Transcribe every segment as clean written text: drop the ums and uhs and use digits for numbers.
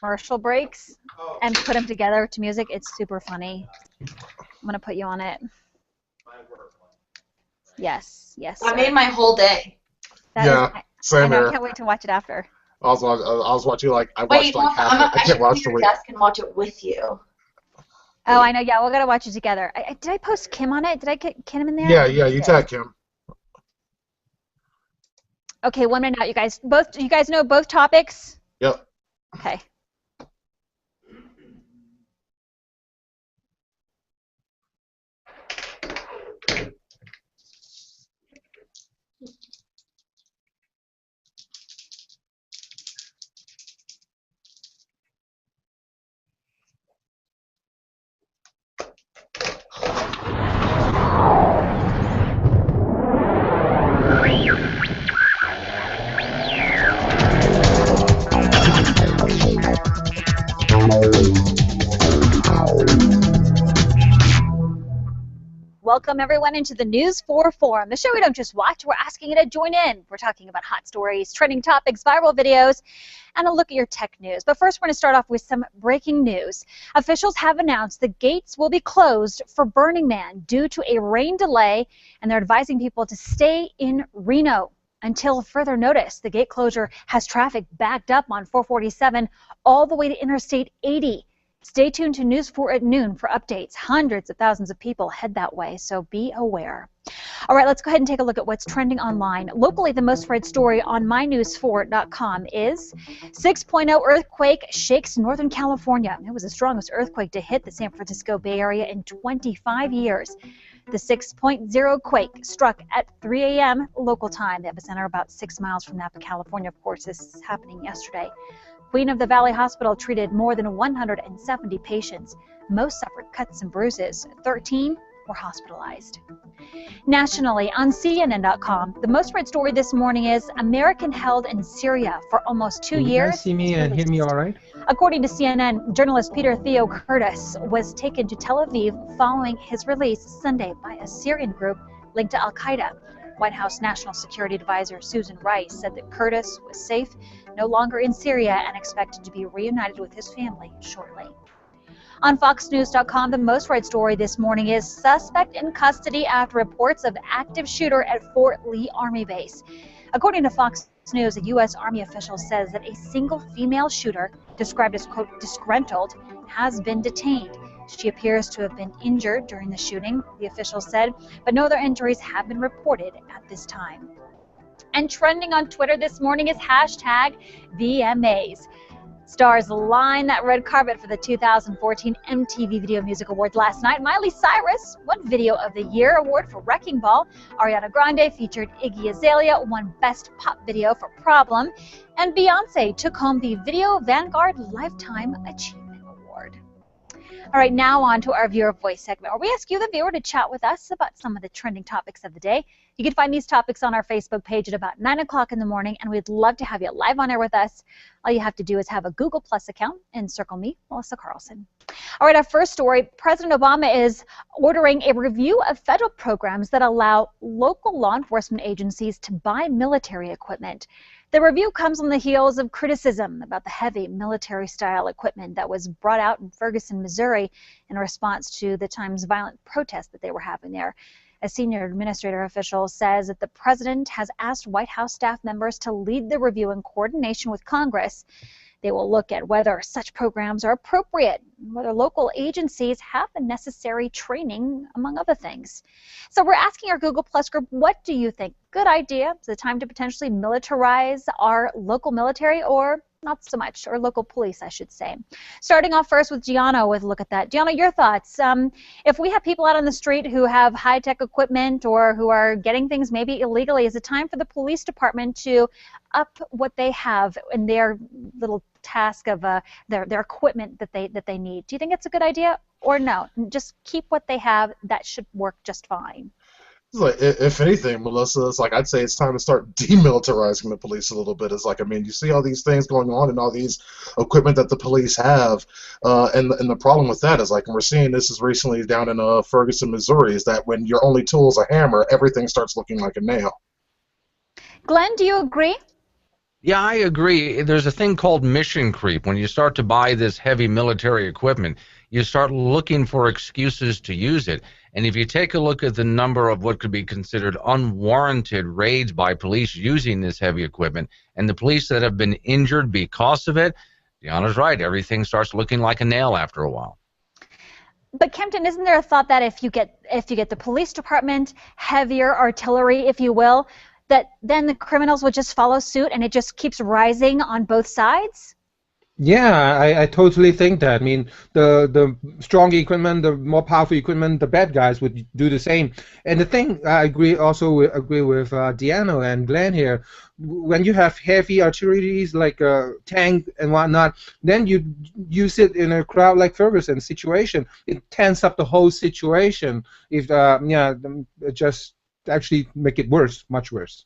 commercial breaks and put them together to music. It's super funny. I'm going to put you on it. Yes, yes. That made my whole day. Same I here. can't wait to watch it after. I was watching I watched Wait, like half. I should watch go to the your week. desk and watch it with you. Oh, I know. Yeah, we're gonna watch it together. Did I post Kim on it? Did I get Kim in there? Yeah, you tag Kim. Okay, 1 minute out, you guys. You guys know both topics? Yep. Okay. Welcome, everyone, into the News 4 Forum, the show we don't just watch, we're asking you to join in. We're talking about hot stories, trending topics, viral videos, and a look at your tech news. But first, we're going to start off with some breaking news. Officials have announced the gates will be closed for Burning Man due to a rain delay, and they're advising people to stay in Reno until further notice. The gate closure has traffic backed up on 447 all the way to Interstate 80. Stay tuned to News 4 at noon for updates. Hundreds of thousands of people head that way, so be aware. All right, let's go ahead and take a look at what's trending online. Locally, the most read story on mynews4.com is 6.0 earthquake shakes Northern California. It was the strongest earthquake to hit the San Francisco Bay Area in 25 years. The 6.0 quake struck at 3 a.m. local time. The epicenter about 6 miles from Napa, California. Of course, this is happening yesterday. Queen of the Valley Hospital treated more than 170 patients. Most suffered cuts and bruises. 13 were hospitalized. Nationally, on CNN.com, the most read story this morning is American held in Syria for almost 2 years. Can you guys see me and hear me all right? According to CNN, journalist Peter Theo Curtis was taken to Tel Aviv following his release Sunday by a Syrian group linked to Al-Qaeda. White House National Security Advisor Susan Rice said that Curtis was safe, no longer in Syria, and expected to be reunited with his family shortly. On FoxNews.com, the most read story this morning is suspect in custody after reports of active shooter at Fort Lee Army Base. According to Fox News, a U.S. Army official says that a single female shooter, described as, quote, disgruntled, has been detained. She appears to have been injured during the shooting, the official said, but no other injuries have been reported at this time. And trending on Twitter this morning is hashtag VMAs. Stars lined that red carpet for the 2014 MTV Video Music Awards last night. Miley Cyrus won Video of the Year award for Wrecking Ball. Ariana Grande featured Iggy Azalea, won Best Pop Video for Problem. And Beyonce took home the Video Vanguard Lifetime Achievement Award. All right, now on to our Viewer Voice segment, where we ask you, the viewer, to chat with us about some of the trending topics of the day. You can find these topics on our Facebook page at about 9 o'clock in the morning, and we'd love to have you live on air with us. All you have to do is have a Google Plus account and circle me, Melissa Carlson. All right, our first story, President Obama is ordering a review of federal programs that allow local law enforcement agencies to buy military equipment. The review comes on the heels of criticism about the heavy military-style equipment that was brought out in Ferguson, Missouri, in response to the time's violent protests that they were having there. A senior administrator official says that the president has asked White House staff members to lead the review in coordination with Congress. They will look at whether such programs are appropriate, whether local agencies have the necessary training, among other things. So we're asking our Google Plus group, what do you think? Good idea? Is it time to potentially militarize our local military, or not so much, or local police, I should say? Starting off first with Gianna with a look at that. Gianna, your thoughts. If we have people out on the street who have high-tech equipment or who are getting things maybe illegally, is it time for the police department to up what they have in their little task of their equipment that they need? Do you think it's a good idea, or no? Just keep what they have. That should work just fine. Like, if anything, Melissa, it's like I'd say it's time to start demilitarizing the police a little bit. It's like, I mean, you see all these things going on and all these equipment that the police have, and the problem with that is, like, and we're seeing this is recently down in Ferguson, Missouri, is that when your only tool is a hammer, everything starts looking like a nail. Glenn, do you agree? Yeah, I agree. There's a thing called mission creep. When you start to buy this heavy military equipment, you start looking for excuses to use it. And if you take a look at the number of what could be considered unwarranted raids by police using this heavy equipment, and the police that have been injured because of it, Deanna's right. Everything starts looking like a nail after a while. But Kempton, isn't there a thought that if you get the police department, heavier artillery, if you will, that then the criminals would just follow suit and it just keeps rising on both sides? Yeah, I totally think that. I mean, the stronger equipment, the more powerful equipment, the bad guys would do the same. And the thing I agree with Deanna and Glenn here. When you have heavy artillery like a tank and whatnot, then you use it in a crowd like Ferguson situation. It tense up the whole situation. If just actually make it worse, much worse.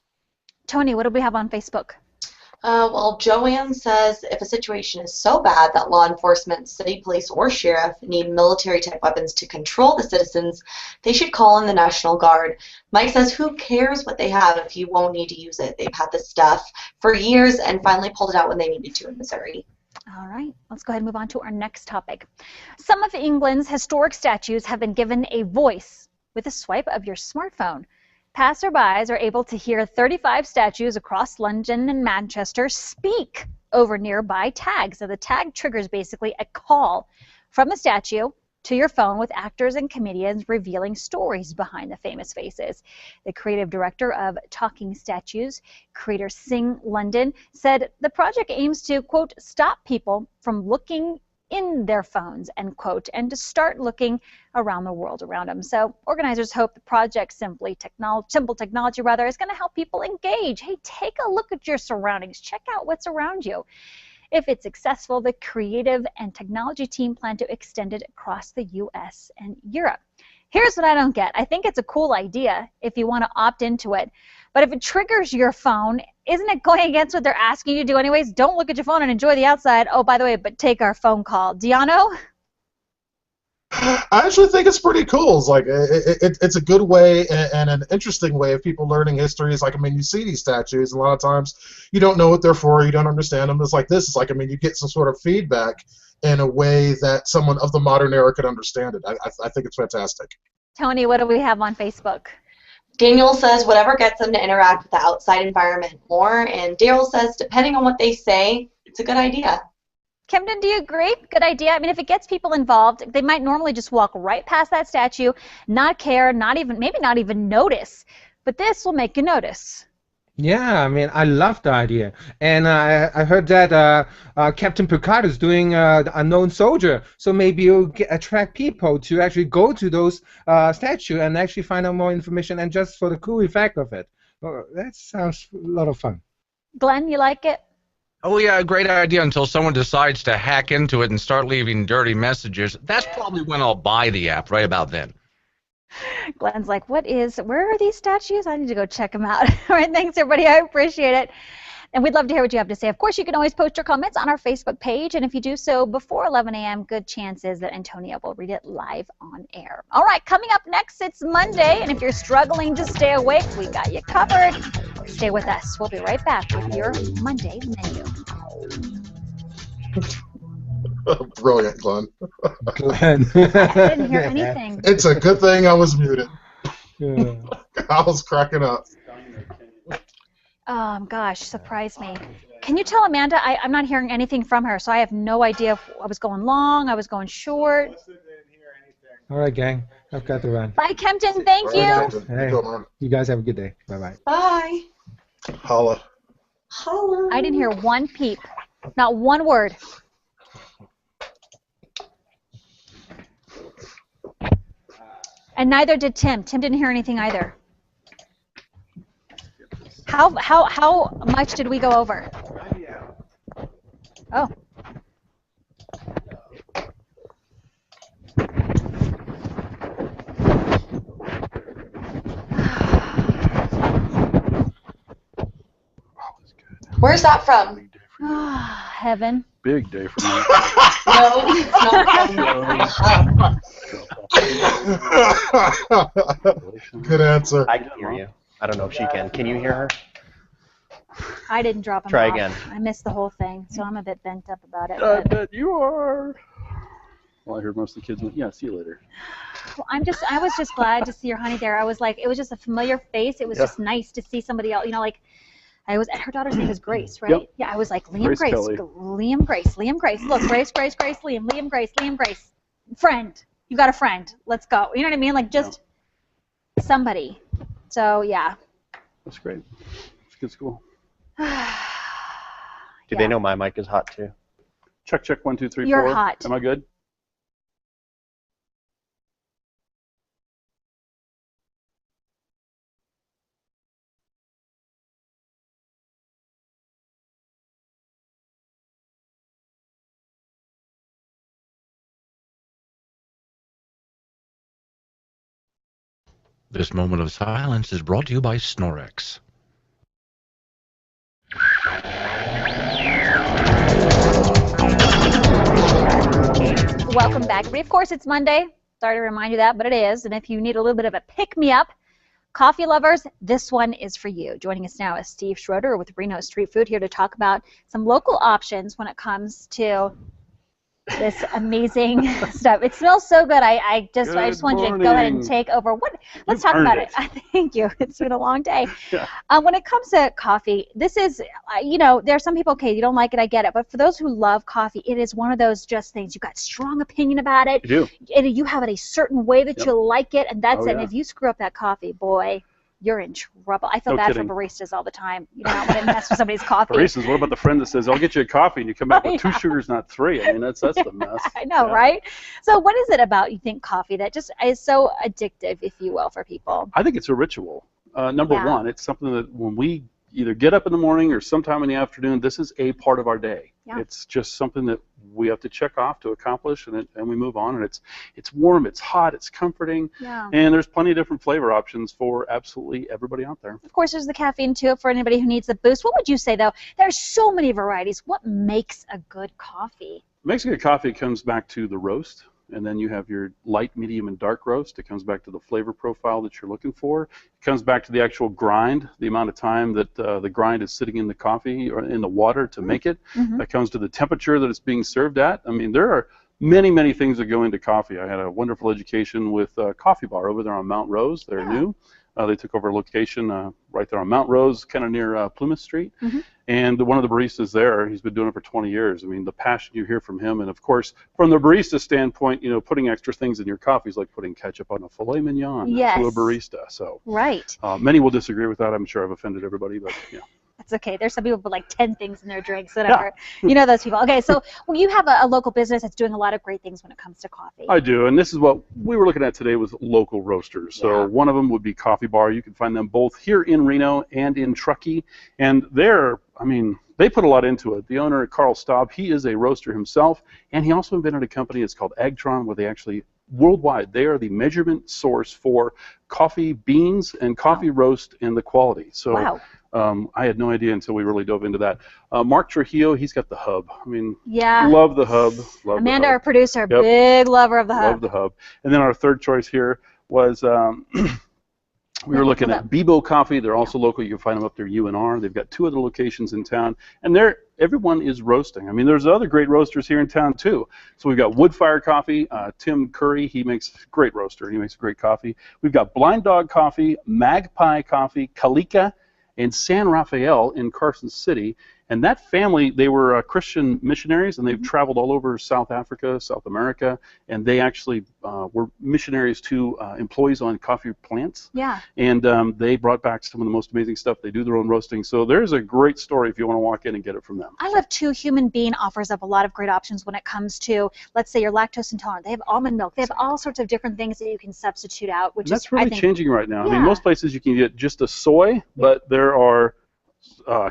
Tony, what do we have on Facebook? Well, Joanne says if a situation is so bad that law enforcement, city police, or sheriff need military-type weapons to control the citizens, they should call in the National Guard. Mike says, who cares what they have if you won't need to use it? They've had this stuff for years and finally pulled it out when they needed to in Missouri. All right, let's go ahead and move on to our next topic. Some of England's historic statues have been given a voice with a swipe of your smartphone. Passerbys are able to hear 35 statues across London and Manchester speak over nearby tags. So the tag triggers basically a call from the statue to your phone with actors and comedians revealing stories behind the famous faces. The creative director of Talking Statues, creator Sing London, said the project aims to, quote, stop people from looking in their phones, end quote, and to start looking around the world around them. So organizers hope the project simple technology is going to help people engage. Hey, take a look at your surroundings. Check out what's around you. If it's successful, the creative and technology team plan to extend it across the U.S. and Europe. Here's what I don't get. I think it's a cool idea if you want to opt into it. But if it triggers your phone, isn't it going against what they're asking you to do anyways? Don't look at your phone and enjoy the outside. Oh, by the way, but take our phone call. Deano? I actually think it's pretty cool. It's like it's a good way and an interesting way of people learning history. It's like, I mean, you see these statues, and a lot of times you don't know what they're for, you don't understand them. It's like this. It's like, I mean, you get some sort of feedback in a way that someone of the modern era could understand it. I think it's fantastic. Tony, what do we have on Facebook? Daniel says whatever gets them to interact with the outside environment more, and Daryl says depending on what they say, it's a good idea. Kempton, do you agree? Good idea. I mean, if it gets people involved, they might normally just walk right past that statue, not care, maybe not even notice. But this will make you notice. Yeah, I mean, I love the idea. And I heard that Captain Picard is doing the Unknown Soldier, so maybe you'll attract people to actually go to those statues and actually find out more information, and just for the cool effect of it. Well, that sounds a lot of fun. Glenn, you like it? Oh, yeah, great idea until someone decides to hack into it and start leaving dirty messages. That's probably when I'll buy the app, right about then. Glenn's like, where are these statues? I need to go check them out. All right, thanks, everybody. I appreciate it. And we'd love to hear what you have to say. Of course, you can always post your comments on our Facebook page, and if you do so before 11 a.m., good chances that Antonia will read it live on air. All right, coming up next, it's Monday, and if you're struggling to stay awake, we got you covered. Stay with us. We'll be right back with your Monday menu. Brilliant, Glenn. Glenn. I didn't hear anything. It's a good thing I was muted. Yeah. I was cracking up. Gosh, surprised me. Can you tell Amanda I'm not hearing anything from her, so I have no idea if I was going long, I was going short. All right, gang. I've got to run. Bye, Kempton. Thank you. Hey, you guys have a good day. Bye-bye. Bye. Holla. Holla. I didn't hear one peep. Not one word. And neither did Tim. Tim didn't hear anything either. How much did we go over? Oh. Where's that from? Heaven. Big day for me. No, it's not from Good answer. I can hear you. I don't know if she can. Can you hear her? I didn't drop them Try off. again. I missed the whole thing, so I'm a bit bent up about it. I bet you are. Well, I heard most of the kids went, yeah, see you later. Well, I was just glad to see your honey there. I was like, it was just a familiar face. It was just nice to see somebody else. You know, like her daughter's name is Grace, right? Yep. Yeah, I was like, Grace Kelly. Liam Grace. Look, Grace, Liam Grace. Friend. You got a friend. Let's go. You know what I mean? Like just somebody. So yeah. That's great. It's a good school. Do they know my mic is hot too? Check 1 2 3 You're 4. hot. Am I good? This moment of silence is brought to you by Snorex. Welcome back, everybody. Of course, it's Monday. Sorry to remind you that, but it is. And if you need a little bit of a pick-me-up, coffee lovers, this one is for you. Joining us now is Steve Schroeder with Reno Street Food, here to talk about some local options when it comes to this amazing stuff. It smells so good. I just want you to go ahead and take over. Let's talk about it. Thank you. It's been a long day. Yeah. When it comes to coffee, this is, there are some people, okay, you don't like it, I get it. But for those who love coffee, it is one of those just things. You've got strong opinion about it. You do. And you have it a certain way that you like it, and that's it. Yeah. And if you screw up that coffee, boy, you're in trouble. I feel bad for baristas all the time. You know, I want to mess with somebody's coffee. Baristas, what about the friend that says, I'll get you a coffee, and you come back with 2 sugars, not 3? I mean, that's the mess. I know, right? So what is it about, you think, coffee that just is so addictive, if you will, for people? I think it's a ritual. Number one, it's something that when we either get up in the morning or sometime in the afternoon, this is a part of our day. Yeah. It's just something that we have to check off to accomplish, and we move on. And it's warm, it's hot, it's comforting, and there's plenty of different flavor options for absolutely everybody out there. Of course, there's the caffeine too for anybody who needs a boost. What would you say, though? There's so many varieties. What makes a good coffee? What makes a good coffee comes back to the roast. And then you have your light, medium, and dark roast. It comes back to the flavor profile that you're looking for. It comes back to the actual grind, the amount of time that the grind is sitting in the coffee or in the water to make it. That comes to the temperature that it's being served at. I mean, there are many, many things that go into coffee. I had a wonderful education with Coffee Bar over there on Mount Rose. They're new. They took over a location right there on Mount Rose, kind of near Plymouth Street. And one of the baristas there, he's been doing it for 20 years. I mean, the passion you hear from him. And, of course, from the barista standpoint, putting extra things in your coffee is like putting ketchup on a filet mignon to a barista. So many will disagree with that. I'm sure I've offended everybody, but yeah. That's okay. There's some people with like 10 things in their drinks, whatever. You know those people. Okay, so you have a local business that's doing a lot of great things when it comes to coffee. I do, and this is what we were looking at today was local roasters. So one of them would be Coffee Bar. You can find them both here in Reno and in Truckee, and they put a lot into it. The owner, Carl Staub, he is a roaster himself, and he also invented a company. It's called Agtron, where they actually worldwide, they are the measurement source for coffee beans and coffee roast and the quality. So I had no idea until we really dove into that. Mark Trujillo, he's got the hub. I mean, love the hub. Amanda, our producer, big lover of the hub. Love the hub. And then our third choice here was we were looking at Bebo Coffee. They're also local. You can find them up there, UNR. They've got 2 other locations in town, and everyone is roasting. I mean, there's other great roasters here in town too. So we've got Woodfire Coffee. Tim Curry, he makes a great roaster. He makes great coffee. We've got Blind Dog Coffee, Magpie Coffee, Kalika, and San Rafael in Carson City. And that family, they were Christian missionaries, and they've traveled all over South Africa, South America, and they actually were missionaries to employees on coffee plants. Yeah. And they brought back some of the most amazing stuff. They do their own roasting. So there's a great story if you want to walk in and get it from them. I Love Too Human Bean offers up a lot of great options when it comes to, let's say, you're lactose intolerant. They have almond milk. They have all sorts of different things that you can substitute out, which that's really changing right now. I mean, most places you can get just a soy, but there are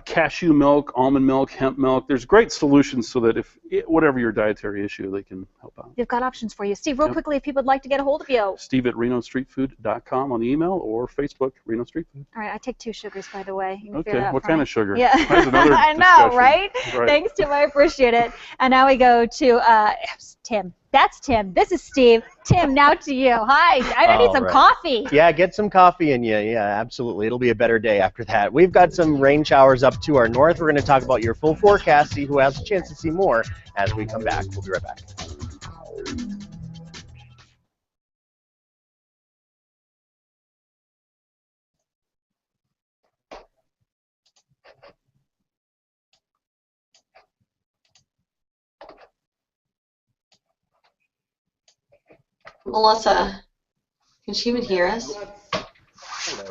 cashew milk, almond milk, hemp milk. There's great solutions so that whatever your dietary issue, they can help out. They've got options for you. Steve, real quickly, if people would like to get a hold of you. Steve at renostreetfood.com on the email or Facebook, Reno Street Food. All right, I take 2 sugars, by the way. You can okay, what kind of sugar? Yeah, I know, right? Thanks, Tim. I appreciate it. And now we go to Tim. That's Tim. This is Steve. Tim, now to you. Hi. I need some coffee. Yeah, get some coffee in you. Yeah, absolutely. It'll be a better day after that. We've got some rain showers up to our north. We're going to talk about your full forecast, see who has a chance to see more as we come back. We'll be right back. Melissa, can she even hear us? Hello.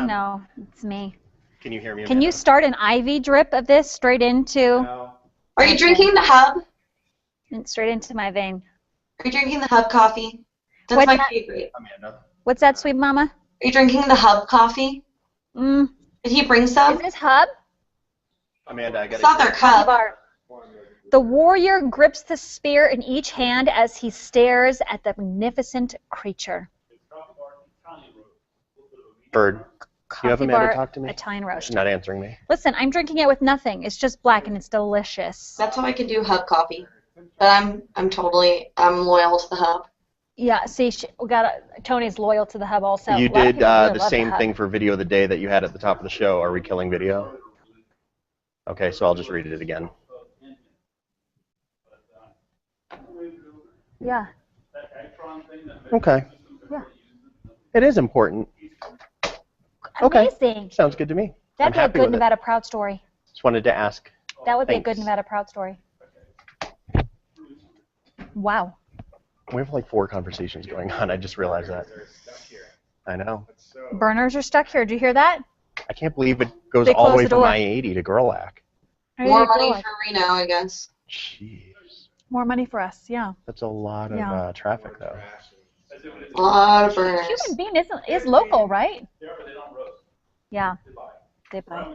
No, it's me. Can you hear me? Can you start an IV drip of this straight into? Are you drinking the Hub? Straight into my vein. Are you drinking the Hub coffee? That's What's my that? favorite. Amanda. What's that, sweet mama? Are you drinking the Hub coffee? Did he bring some? Is this Hub? Amanda, I got It's not their cup. The warrior grips the spear in each hand as he stares at the magnificent creature. Bird. You have Coffee Amanda bar, talk to me? Italian roast. She's not answering me. Listen, I'm drinking it with nothing. It's just black and it's delicious. That's how I can do Hub coffee. But I'm loyal to the Hub. Yeah, see, Tony's loyal to the Hub also. You A lot of did people really the love same Hub. thing for video of the day that you had at the top of the show. Are we killing video? Okay, so I'll just read it again. Yeah. Okay. Yeah. It is important. Okay. Amazing. Sounds good to me. That'd I'm be a happy good with it. Nevada Proud story. Just wanted to ask. That would be a Thanks. good Nevada Proud story. Wow. We have like 4 conversations going on. I just realized that. I know. Burners are stuck here. Did you hear that? I can't believe it goes They all the closed way the from door. I-80 to Gerlach. More money for Reno, I guess. Jeez. More money for us, yeah. That's a lot of Yeah. traffic, though. A lot of burners. Human being is local, right? Yeah. They buy.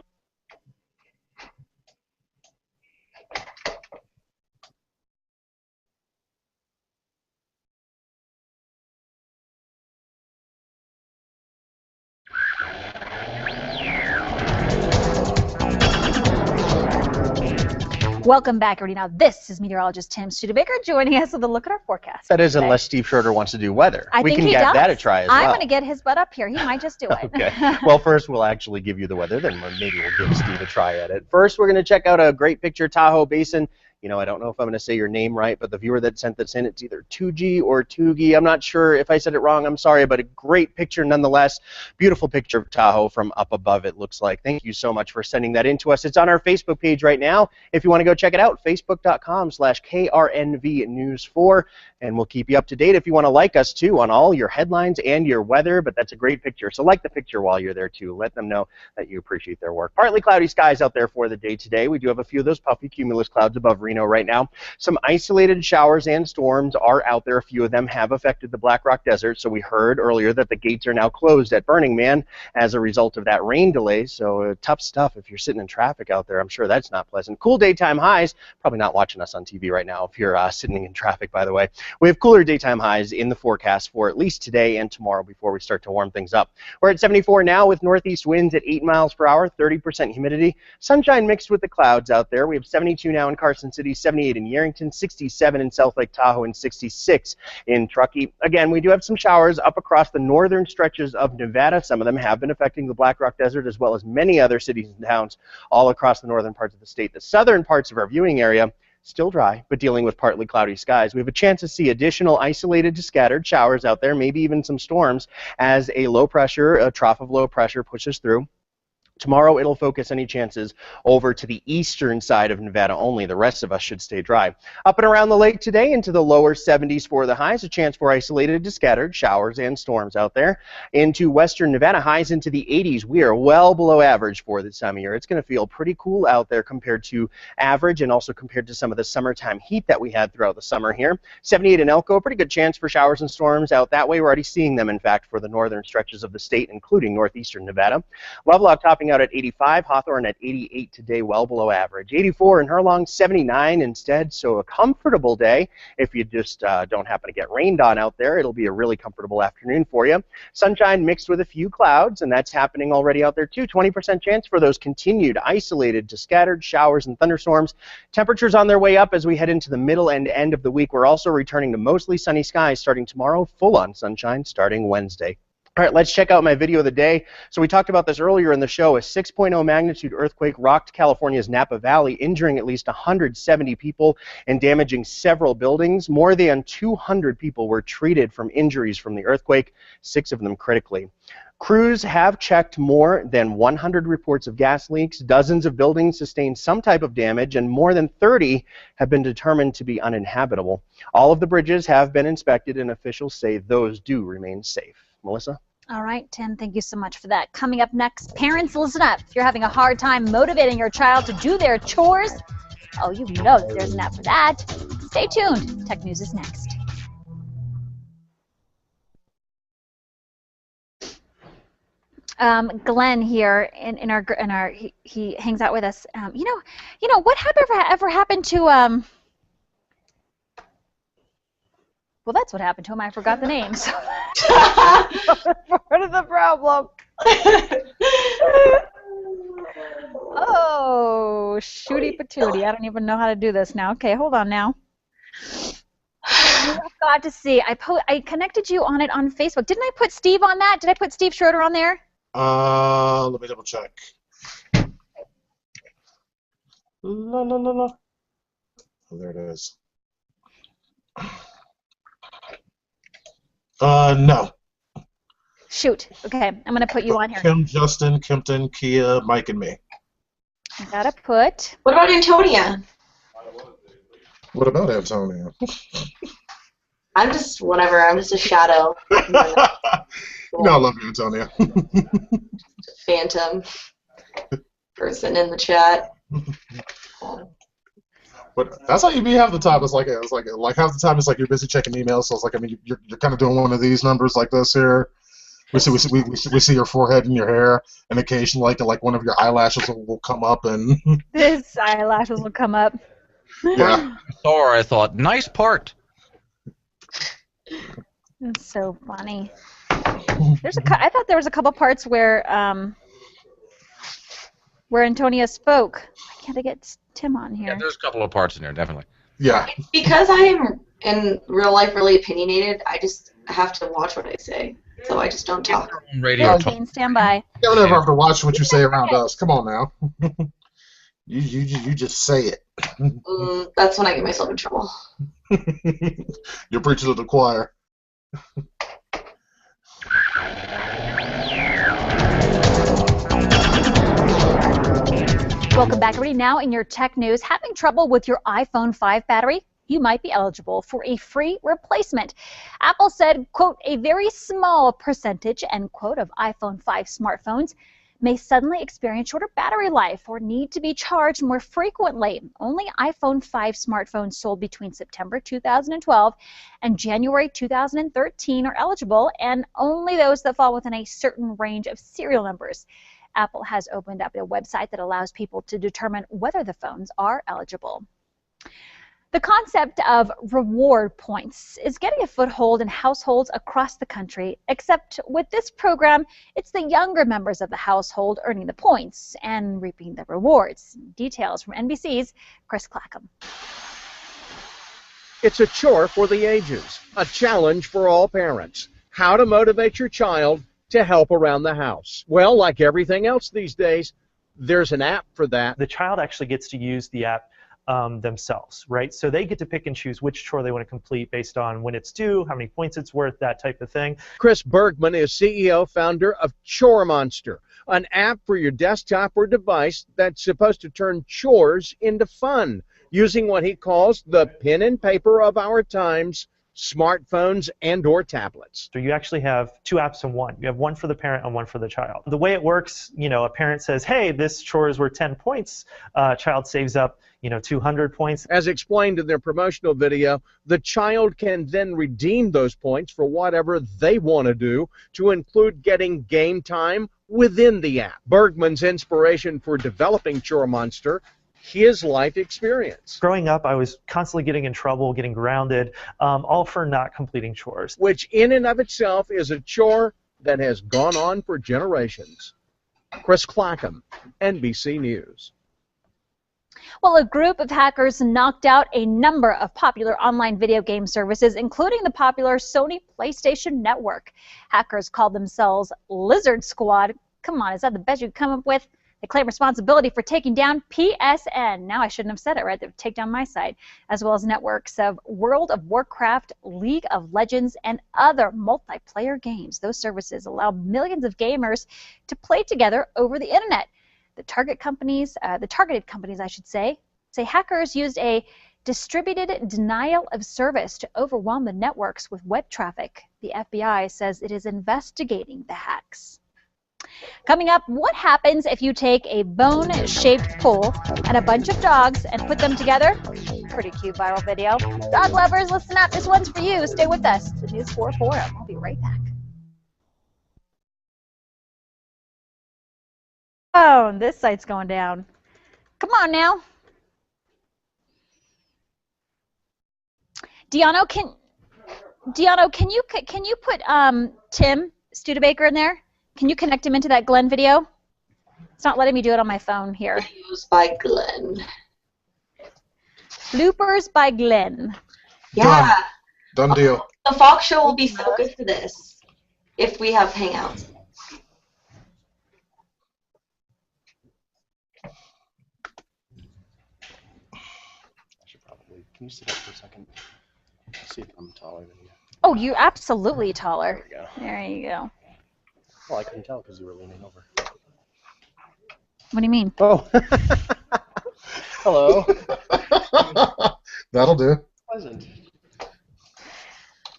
Welcome back, everybody. Now, this is meteorologist Tim Studebaker joining us with a look at our forecast. That is today. unless Steve Schroeder wants to do weather. I We think can he give does. that a try as I'm well. going to get his butt up here. He might just do it. Okay. Well, first we'll actually give you the weather, then maybe we'll give Steve a try at it. First, we're going to check out a great picture, Tahoe Basin. You know, I don't know if I'm going to say your name right, but the viewer that sent this in, it's either Tuji or Tugi. I'm not sure if I said it wrong. I'm sorry, but a great picture nonetheless. Beautiful picture of Tahoe from up above, it looks like. Thank you so much for sending that in to us. It's on our Facebook page right now. If you want to go check it out, facebook.com/KRNVnews4, and we'll keep you up to date if you want to like us, too, on all your headlines and your weather, but that's a great picture. So like the picture while you're there, too. Let them know that you appreciate their work. Partly cloudy skies out there for the day today. We do have a few of those puffy cumulus clouds above Reno right now. Some isolated showers and storms are out there. A few of them have affected the Black Rock Desert. So we heard earlier that the gates are now closed at Burning Man as a result of that rain delay. So tough stuff if you're sitting in traffic out there. I'm sure that's not pleasant. Cool daytime highs. Probably not watching us on TV right now if you're sitting in traffic, by the way. We have cooler daytime highs in the forecast for at least today and tomorrow before we start to warm things up. We're at 74 now with northeast winds at 8 miles per hour, 30% humidity. Sunshine mixed with the clouds out there. We have 72 now in Carson City, 78 in Yerington, 67 in South Lake Tahoe, and 66 in Truckee. Again, we do have some showers up across the northern stretches of Nevada. Some of them have been affecting the Black Rock Desert as well as many other cities and towns all across the northern parts of the state. The southern parts of our viewing area still dry, but dealing with partly cloudy skies. We have a chance to see additional isolated to scattered showers out there, maybe even some storms as a trough of low pressure pushes through. Tomorrow, it'll focus any chances over to the eastern side of Nevada only. The rest of us should stay dry. Up and around the lake today into the lower 70s for the highs, a chance for isolated to scattered showers and storms out there. Into western Nevada, highs into the 80s. We are well below average for this time of year. It's going to feel pretty cool out there compared to average and also compared to some of the summertime heat that we had throughout the summer here. 78 in Elko, pretty good chance for showers and storms out that way. We're already seeing them, in fact, for the northern stretches of the state, including northeastern Nevada. Lovelock topping topping out at 85. Hawthorne at 88 today, well below average. 84 in Hurlong, 79 instead, so a comfortable day. If you just don't happen to get rained on out there, it'll be a really comfortable afternoon for you. Sunshine mixed with a few clouds, and that's happening already out there too. 20% chance for those continued isolated to scattered showers and thunderstorms. Temperatures on their way up as we head into the middle and end of the week. We're also returning to mostly sunny skies starting tomorrow, full on sunshine starting Wednesday. All right, let's check out my video of the day. So we talked about this earlier in the show. A 6.0 magnitude earthquake rocked California's Napa Valley, injuring at least 170 people and damaging several buildings. More than 200 people were treated from injuries from the earthquake, 6 of them critically. Crews have checked more than 100 reports of gas leaks. Dozens of buildings sustained some type of damage, and more than 30 have been determined to be uninhabitable. All of the bridges have been inspected, and officials say those do remain safe. Melissa? All right, Tim, thank you so much for that. Coming up next, parents, listen up. If you're having a hard time motivating your child to do their chores, oh, you know that there's an app for that. Stay tuned. Tech News is next. Glenn here in our he hangs out with us. You know what ever happened to well, that's what happened to him. I forgot the names. Part of the problem. Oh, shooty patootie. I don't even know how to do this now. Okay, hold on now. I've got to see. I connected you on it on Facebook. Didn't I put Steve on that? Did I put Steve Schroeder on there? Let me double check. No. Oh, there it is. No. Shoot. Okay, I'm going to put you on here. Kim, Justin, Kimpton, Kia, Mike, and me. I got to put... What about Antonia? What about Antonia? I'm just whatever. I'm just a shadow. No, I love you, Antonia. Phantom person in the chat. But that's how you be half the time. It's like half the time it's like you're busy checking emails. So it's like, I mean, you're kind of doing one of these numbers like this here. We see your forehead and your hair, and occasionally like one of your eyelashes will come up and. His eyelashes will come up. Yeah. Or I thought, nice part. That's so funny. I thought there was a couple parts where Antonia spoke. I can't get Tim on here. Yeah, there's a couple of parts in there, definitely. Yeah. Because I am in real life really opinionated, I just have to watch what I say. So I just don't talk. Radio talk. Jane, stand by. You don't ever have to watch what you say around us. Come on now. You just say it. That's when I get myself in trouble. You're preaching to the choir. Welcome back, everybody. Now in your tech news, having trouble with your iPhone 5 battery? You might be eligible for a free replacement. Apple said, quote, a very small percentage, end quote, of iPhone 5 smartphones may suddenly experience shorter battery life or need to be charged more frequently. Only iPhone 5 smartphones sold between September 2012 and January 2013 are eligible, and only those that fall within a certain range of serial numbers. Apple has opened up a website that allows people to determine whether the phones are eligible. The concept of reward points is getting a foothold in households across the country, except with this program, it's the younger members of the household earning the points and reaping the rewards. Details from NBC's Chris Clackham. It's a chore for the ages, a challenge for all parents. How to motivate your child to help around the house. Well, like everything else these days, there's an app for that. The child actually gets to use the app themselves, right? So they get to pick and choose which chore they want to complete based on when it's due, how many points it's worth, that type of thing. Chris Bergman is CEO, founder of Chore Monster, an app for your desktop or device that's supposed to turn chores into fun, using what he calls the pen and paper of our times, smartphones and or tablets. So you actually have two apps in one. You have one for the parent and one for the child. The way it works, a parent says, hey, this chore is worth 10 points. Child saves up 200 points. As explained in their promotional video, the child can then redeem those points for whatever they want to do, to include getting game time, within the app. Bergman's inspiration for developing Chore Monster, his life experience. Growing up, I was constantly getting in trouble, getting grounded, all for not completing chores. Which in and of itself is a chore that has gone on for generations. Chris Clackham, NBC News. Well, a group of hackers knocked out a number of popular online video game services, including the popular Sony PlayStation Network. Hackers called themselves Lizard Squad. Come on, is that the best you could come up with? They claim responsibility for taking down PSN. Now I shouldn't have said it, right? They would take down my site, as well as networks of World of Warcraft, League of Legends, and other multiplayer games. Those services allow millions of gamers to play together over the internet. The targeted companies, I should say hackers used a distributed denial of service to overwhelm the networks with web traffic. The FBI says it is investigating the hacks. Coming up, what happens if you take a bone-shaped pool and a bunch of dogs and put them together? Pretty cute viral video. Dog lovers, listen up. This one's for you. Stay with us. The News 4 Forum. I'll be right back. Oh, this site's going down. Come on now. Deanno, can you put Tim Studebaker in there? Can you connect him into that Glenn video? It's not letting me do it on my phone here. Videos by Glenn. Bloopers by Glenn. Yeah. Done deal. The Fox show will be so good for this if we have Hangouts. Can you sit up for a second? See if I'm taller than you. Oh, you're absolutely taller. There we go. There you go. Well, I couldn't tell because you were leaning over. What do you mean? Oh. Hello. That'll do. Pleasant.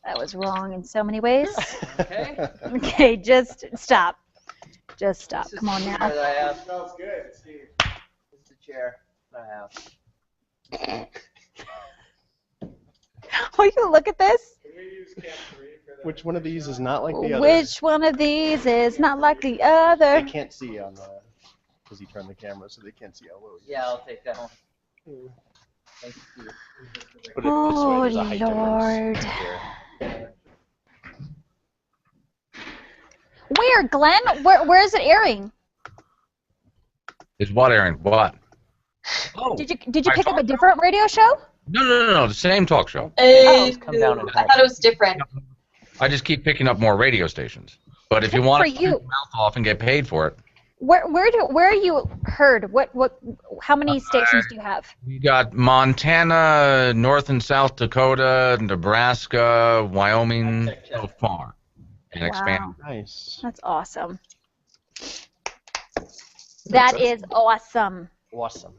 That was wrong in so many ways. Okay. Okay, just stop. Just stop. Come on now. That smells good. Steve. This is the chair I have. Oh, you look at this. Which one of these is not like the other? Which one of these is not like the other? They can't see on the, because he turned the camera so they can't see how low he is. Yeah, I'll take that one. Thank you. Oh, Lord. Where, Glenn? Where is it airing? Is what, Aaron? What? Oh, Did you pick up a different radio show? No. The same talk show. Come down and I thought it was different. I just keep picking up more radio stations. But if you want to keep your mouth off and get paid for it, Where are you heard? How many stations do you have? you got Montana, North and South Dakota, Nebraska, Wyoming, so far, and expanding. Nice. That's awesome. That is awesome. Awesome.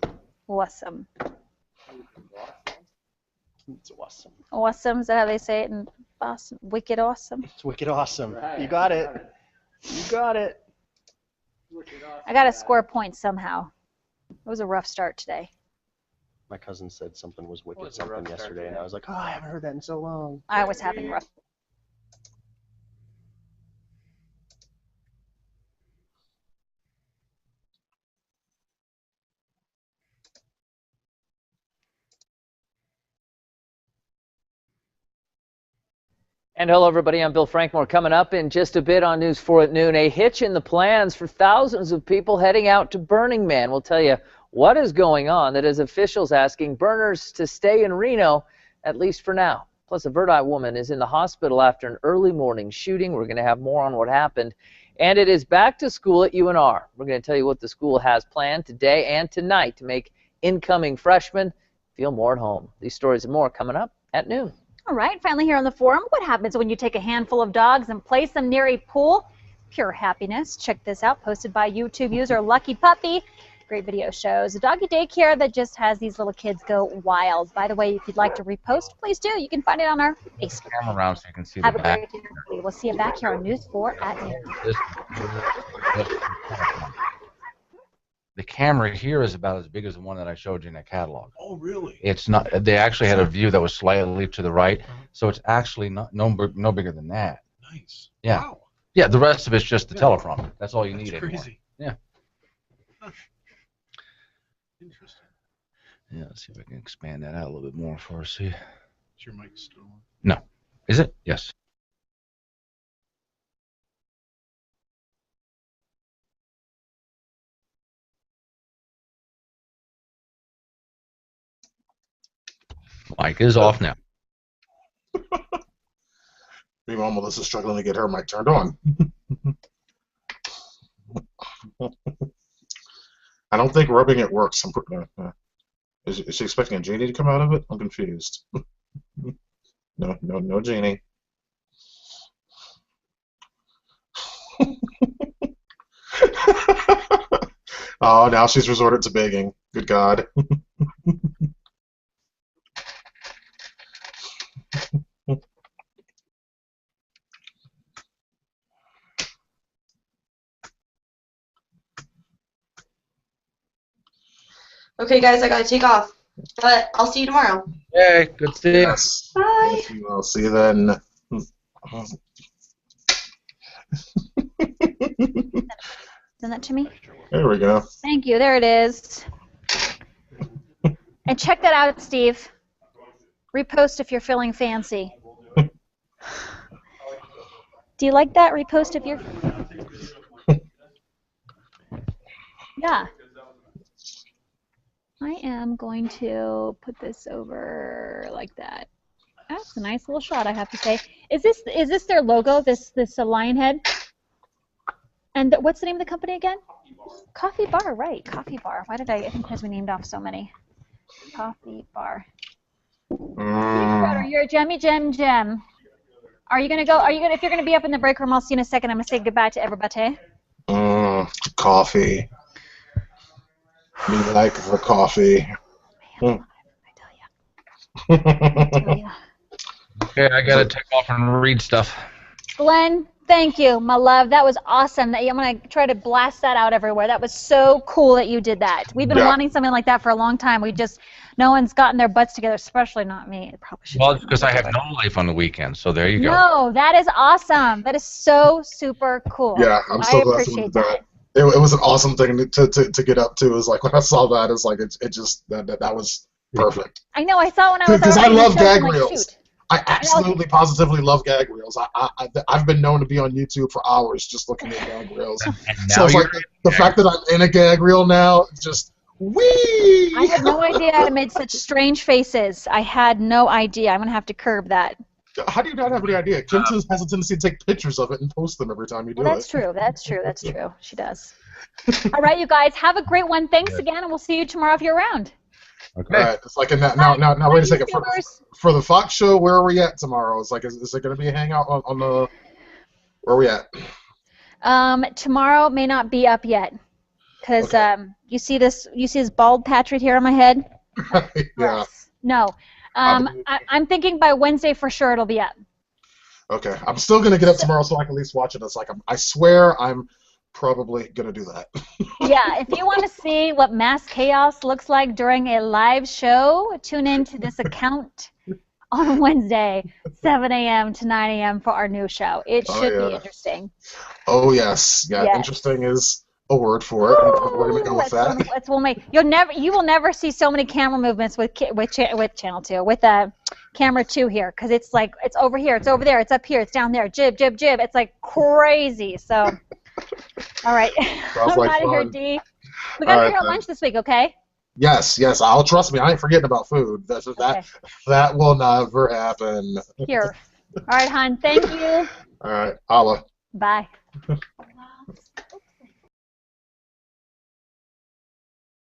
Awesome. It's awesome. Awesome. Is that how they say it in Boston? Wicked awesome. It's wicked awesome. Right. You got it. You got it. I got to score points somehow. It was a rough start today. My cousin said something was wicked something yesterday, and I was like, oh, I haven't heard that in so long. I was having rough. And hello, everybody. I'm Bill Frankmore. Coming up in just a bit on News 4 at noon, a hitch in the plans for thousands of people heading out to Burning Man. We'll tell you what is going on that has officials asking burners to stay in Reno, at least for now. Plus, a Verdi woman is in the hospital after an early morning shooting. We're going to have more on what happened. And it is back to school at UNR. We're going to tell you what the school has planned today and tonight to make incoming freshmen feel more at home. These stories and more coming up at noon. All right, finally here on the forum, what happens when you take a handful of dogs and place them near a pool? Pure happiness. Check this out, posted by YouTube user Lucky Puppy. Great video shows a doggy daycare that just has these little kids go wild. By the way, if you'd like to repost, please do. You can find it on our Facebook. Camera around so you can see Have the a back. great day. We'll see you back here on News 4 at noon. The camera here is about as big as the one that I showed you in that catalog. Oh, really? It's not. They actually had a view that was slightly to the right, so it's actually no bigger than that. Nice. Yeah. Wow. Yeah, the rest of it's just the teleprompter. That's all you need anymore. Crazy. Yeah. Huh. Interesting. Yeah, let's see if I can expand that out a little bit more for us here. Is your mic still on? No. Is it? Yes. Mic is off now. Meanwhile, Melissa's struggling to get her mic turned on. I don't think rubbing it works. Is she expecting a genie to come out of it? I'm confused. No genie. Oh, now she's resorted to begging. Good God. Okay, guys, I gotta take off. But I'll see you tomorrow. Hey, good to see you. Yes. Bye. Yes, I'll see you then. Send that to me. There we go. Thank you. There it is. And check that out, Steve. Repost if you're feeling fancy. Do you like that? Repost if you're... Yeah. I am going to put this over like that. That's a nice little shot, I have to say. Is this their logo? This lion head? And what's the name of the company again? Coffee Bar, right? Coffee Bar. Why did I think because we named off so many? Coffee Bar. You're a Jemmy Gem. Are you gonna go? If you're gonna be up in the break room, I'll see you in a second. I'm gonna say goodbye to everybody. Coffee. Me like the coffee. Man, I tell ya. Okay, I gotta take off and read stuff. Glenn, thank you, my love. That was awesome. I'm gonna try to blast that out everywhere. That was so cool that you did that. We've been wanting something like that for a long time. No one's gotten their butts together, especially not me. It probably should. Well, it's because I have no life on the weekend, so there you go. No, that is awesome. That is so super cool. Yeah, I'm so glad appreciate someone did that. It was an awesome thing to get up to. It was like when I saw that, it's like it just that was perfect. I know. I saw when I was because I love gag like, reels. shoot. I absolutely positively love gag reels. I've been known to be on YouTube for hours just looking at gag reels. So it's like the fact that I'm in a gag reel now, just whee! I had no idea I made such strange faces. I had no idea. I'm gonna have to curb that. How do you not have any idea? Kim has a tendency to take pictures of it and post them every time you do it. That's true. That's true. She does. All right, you guys, have a great one. Thanks again, and we'll see you tomorrow if you're around. Okay. All right. It's like now. Wait a second. For the Fox show, where are we at tomorrow? It's like, is it going to be a hangout on the? Where are we at? Tomorrow may not be up yet, because you see this bald patch right here on my head. Yeah. Yes. No. I'm thinking by Wednesday for sure it'll be up. Okay. I'm still going to get up tomorrow so I can at least watch it. It's like I swear I'm probably going to do that. Yeah, if you want to see what mass chaos looks like during a live show, tune in to this account on Wednesday, 7 a.m. to 9 a.m. for our new show. It should be interesting. Oh, yes. Yeah, yes. Interesting is a word for it. We're going to go with that. You will never see so many camera movements with Channel 2, with Camera 2 here, because it's like, it's over here, it's over there, it's up here, it's down there, jib, jib, jib. It's like crazy, so... All right. I'm out of here, D. We got to figure out lunch this week, okay? Yes. I'll trust me. I ain't forgetting about food. That will never happen. Here. All right, hon. Thank you. All right. Holla. Bye.